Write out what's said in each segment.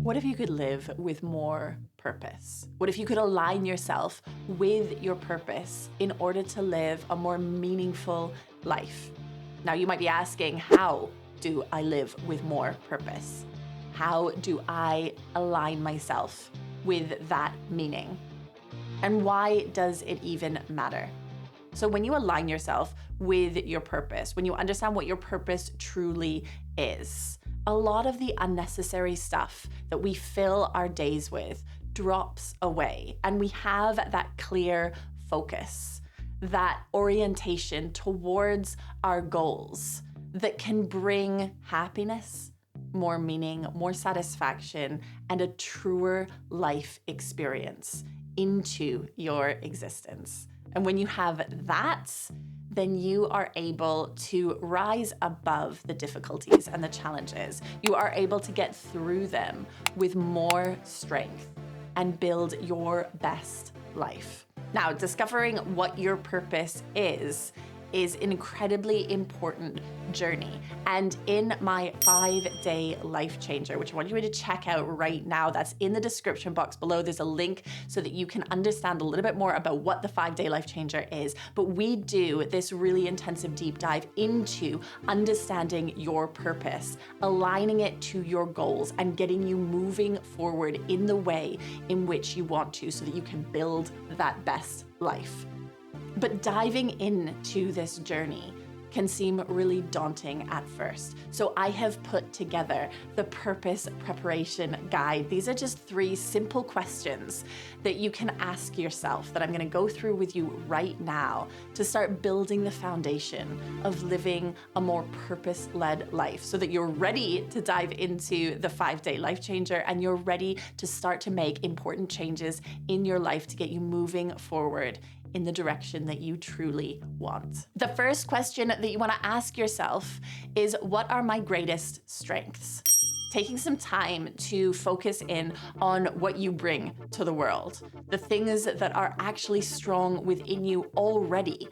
What if you could live with more purpose? What if you could align yourself with your purpose in order to live a more meaningful life? Now, you might be asking, how do I live with more purpose? How do I align myself with that meaning? And why does it even matter? So when you align yourself with your purpose, when you understand what your purpose truly is, a lot of the unnecessary stuff that we fill our days with drops away, and we have that clear focus, that orientation towards our goals that can bring happiness, more meaning, more satisfaction, and a truer life experience into your existence. And when you have that, then you are able to rise above the difficulties and the challenges. You are able to get through them with more strength and build your best life. Now, discovering what your purpose is an incredibly important journey. And in my 5-day life changer, which I want you to check out right now, that's in the description box below. There's a link so that you can understand a little bit more about what the 5-day life changer is. But we do this really intensive deep dive into understanding your purpose, aligning it to your goals, and getting you moving forward in the way in which you want to so that you can build that best life. But diving into this journey can seem really daunting at first. So I have put together the Purpose Preparation Guide. These are just 3 simple questions that you can ask yourself that I'm gonna go through with you right now to start building the foundation of living a more purpose-led life so that you're ready to dive into the 5-day life changer and you're ready to start to make important changes in your life to get you moving forward in the direction that you truly want. The first question that you want to ask yourself is, what are my greatest strengths? Taking some time to focus in on what you bring to the world, the things that are actually strong within you already.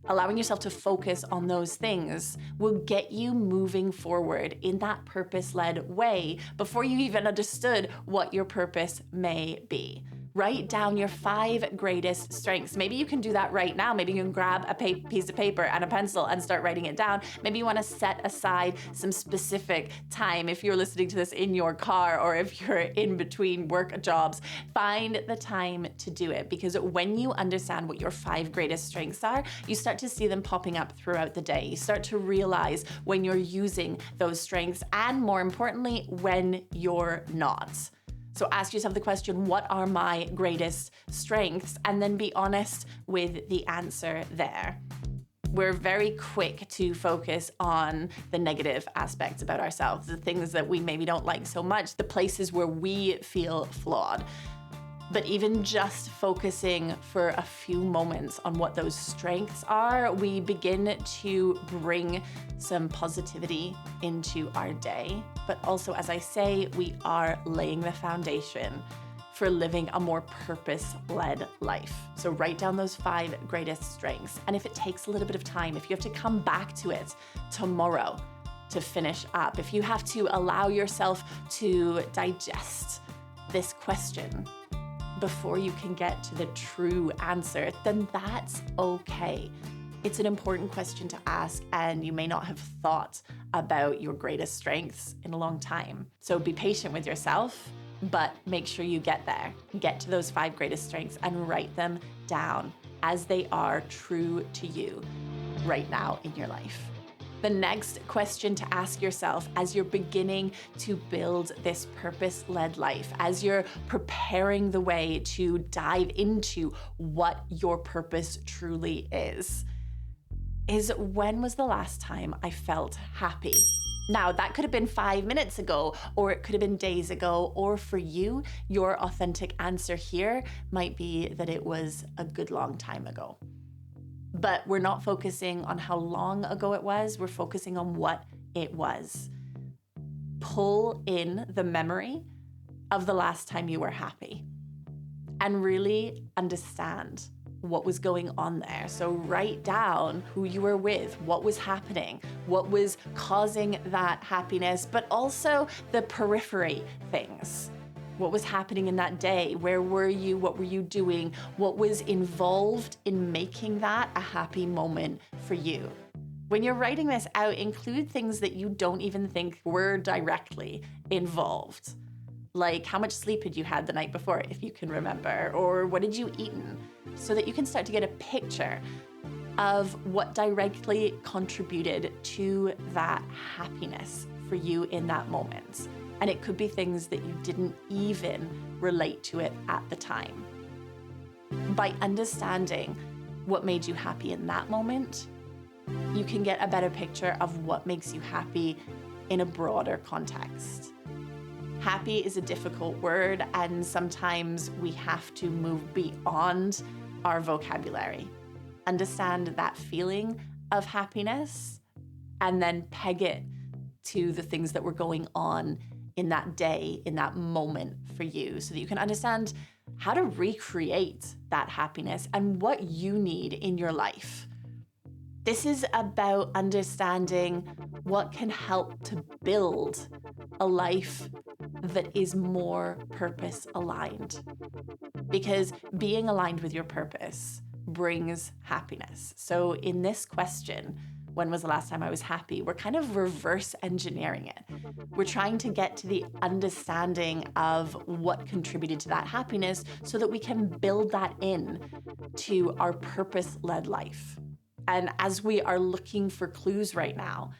Allowing yourself to focus on those things will get you moving forward in that purpose-led way before you even understood what your purpose may be. Write down your 5 greatest strengths. Maybe you can do that right now. Maybe you can grab a piece of paper and a pencil and start writing it down. Maybe you want to set aside some specific time if you're listening to this in your car or if you're in between work jobs. Find the time to do it, because when you understand what your 5 greatest strengths are, you start to see them popping up throughout the day. You start to realize when you're using those strengths and, more importantly, when you're not. So ask yourself the question, what are my greatest strengths? And then be honest with the answer there. We're very quick to focus on the negative aspects about ourselves, the things that we maybe don't like so much, the places where we feel flawed. But even just focusing for a few moments on what those strengths are, we begin to bring some positivity into our day. But also, as I say, we are laying the foundation for living a more purpose-led life. So write down those 5 greatest strengths. And if it takes a little bit of time, if you have to come back to it tomorrow to finish up, if you have to allow yourself to digest this question before you can get to the true answer, then that's okay. It's an important question to ask, and you may not have thought about your greatest strengths in a long time. So be patient with yourself, but make sure you get there. Get to those 5 greatest strengths and write them down as they are true to you right now in your life. The next question to ask yourself as you're beginning to build this purpose-led life, as you're preparing the way to dive into what your purpose truly is when was the last time I felt happy? Now, that could have been 5 minutes ago, or it could have been days ago, or for you, your authentic answer here might be that it was a good long time ago. But we're not focusing on how long ago it was, we're focusing on what it was. Pull in the memory of the last time you were happy and really understand what was going on there. So write down who you were with, what was happening, what was causing that happiness, but also the periphery things. What was happening in that day? Where were you? What were you doing? What was involved in making that a happy moment for you? When you're writing this out, include things that you don't even think were directly involved. Like how much sleep had you had the night before, if you can remember, or what did you eat, so that you can start to get a picture of what directly contributed to that happiness for you in that moment. And it could be things that you didn't even relate to it at the time. By understanding what made you happy in that moment, you can get a better picture of what makes you happy in a broader context. Happy is a difficult word, and sometimes we have to move beyond our vocabulary. Understand that feeling of happiness and then peg it to the things that were going on in that day, in that moment for you, so that you can understand how to recreate that happiness and what you need in your life. This is about understanding what can help to build a life that is more purpose aligned. Because being aligned with your purpose brings happiness. So in this question, when was the last time I was happy? We're kind of reverse engineering it. We're trying to get to the understanding of what contributed to that happiness so that we can build that in to our purpose-led life. And as we are looking for clues right now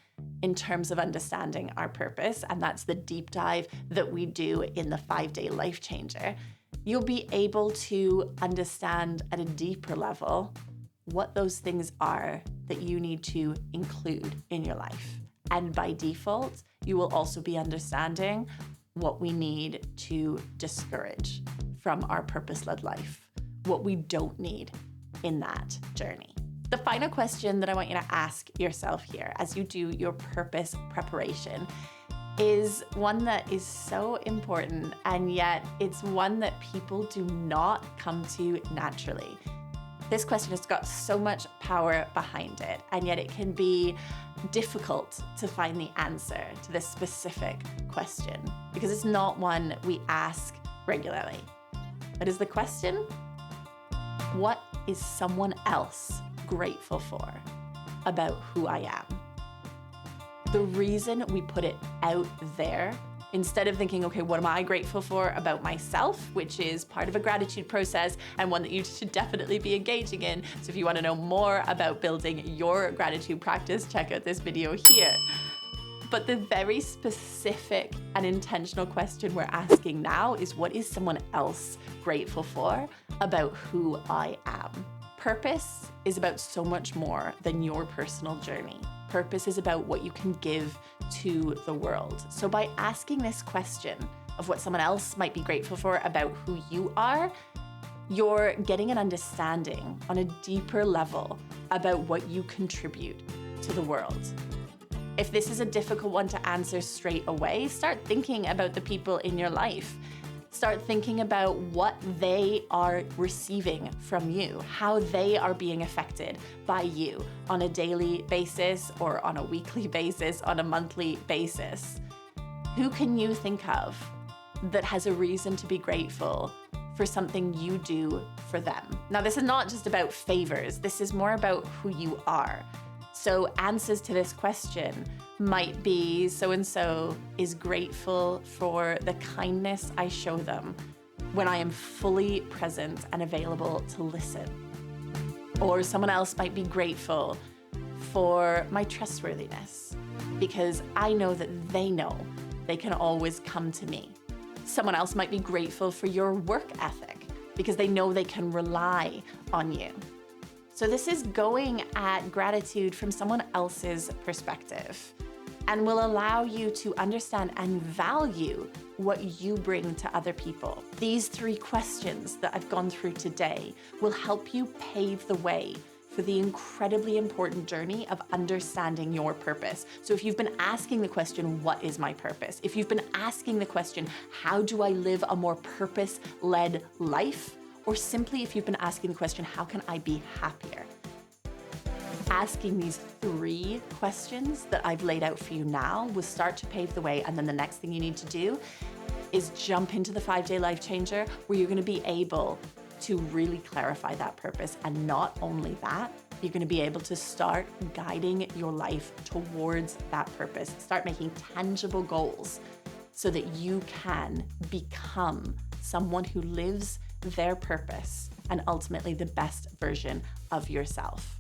in terms of understanding our purpose, and that's the deep dive that we do in the 5-day life changer, you'll be able to understand at a deeper level what those things are that you need to include in your life. And by default, you will also be understanding what we need to discourage from our purpose-led life, what we don't need in that journey. The final question that I want you to ask yourself here as you do your purpose preparation is one that is so important, and yet it's one that people do not come to naturally. This question has got so much power behind it, and yet it can be difficult to find the answer to this specific question because it's not one we ask regularly. But is the question, what is someone else grateful for about who I am? The reason we put it out there, instead of thinking, okay, what am I grateful for about myself, which is part of a gratitude process and one that you should definitely be engaging in. So if you want to know more about building your gratitude practice, check out this video here. But the very specific and intentional question we're asking now is, what is someone else grateful for about who I am? Purpose is about so much more than your personal journey. Purpose is about what you can give to the world. So by asking this question of what someone else might be grateful for about who you are, you're getting an understanding on a deeper level about what you contribute to the world. If this is a difficult one to answer straight away, start thinking about the people in your life. Start thinking about what they are receiving from you, how they are being affected by you on a daily basis or on a weekly basis, on a monthly basis. Who can you think of that has a reason to be grateful for something you do for them? Now, this is not just about favors. This is more about who you are. So answers to this question might be, so-and-so is grateful for the kindness I show them when I am fully present and available to listen. Or someone else might be grateful for my trustworthiness because I know that they know they can always come to me. Someone else might be grateful for your work ethic because they know they can rely on you. So this is going at gratitude from someone else's perspective and will allow you to understand and value what you bring to other people. These 3 questions that I've gone through today will help you pave the way for the incredibly important journey of understanding your purpose. So if you've been asking the question, what is my purpose? If you've been asking the question, how do I live a more purpose-led life? Or simply if you've been asking the question, how can I be happier? Asking these 3 questions that I've laid out for you now will start to pave the way. And then the next thing you need to do is jump into the 5-day life changer where you're gonna be able to really clarify that purpose. And not only that, you're gonna be able to start guiding your life towards that purpose. Start making tangible goals so that you can become someone who lives their purpose and ultimately the best version of yourself.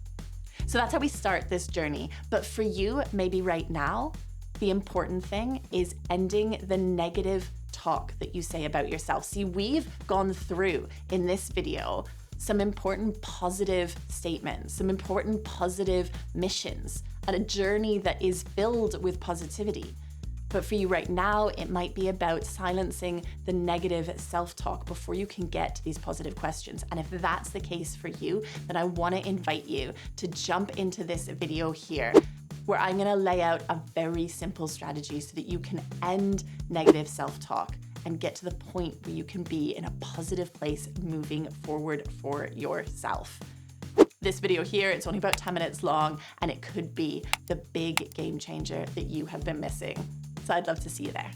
So that's how we start this journey. But for you, maybe right now, the important thing is ending the negative talk that you say about yourself. See, we've gone through in this video some important positive statements, some important positive missions, and a journey that is filled with positivity. But for you right now, it might be about silencing the negative self-talk before you can get to these positive questions. And if that's the case for you, then I want to invite you to jump into this video here, where I'm going to lay out a very simple strategy so that you can end negative self-talk and get to the point where you can be in a positive place moving forward for yourself. This video here, it's only about 10 minutes long, and it could be the big game changer that you have been missing. So I'd love to see you there.